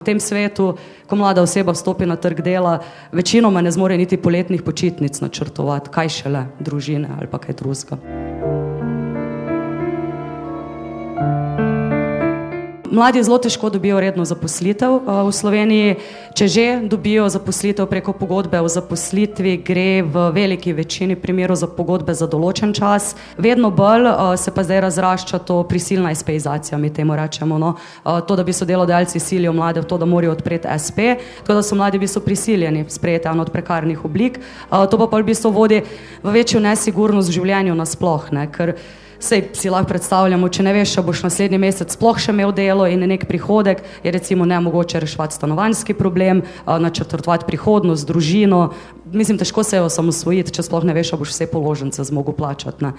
V tem svetu, ko mlada oseba vstopi na trg dela, večinoma ne zmore niti poletnih počitnic načrtovati, kaj šele družine ali pa kaj drugega. Mladi zelo težko dobijo redno zaposlitev v Sloveniji. Če že dobijo zaposlitev preko pogodbe o zaposlitvi, gre v veliki večini primerov za pogodbe za določen čas. Vedno bolj se pa zdaj razrašča to prisilna espeizacija, mi temu rečemo. No? To, da bi so delodajalci silijo mlade v to, da morajo odpreti SP, tako da so mladi v bistvu prisiljeni sprejeti eno od prekarnih oblik. To pa v bistvu vodi v večjo nesigurnost v življenju nasploh, ne? Ker sej si lahko predstavljamo, če ne veš, če boš naslednji mesec sploh še imel delo in nek prihodek, je recimo nemogoče reševati stanovanjski problem, načrtovati prihodnost, družino. Mislim, težko se je osamosvojiti, če sploh ne veš, če boš vse položnice zmogel plačati. Ne?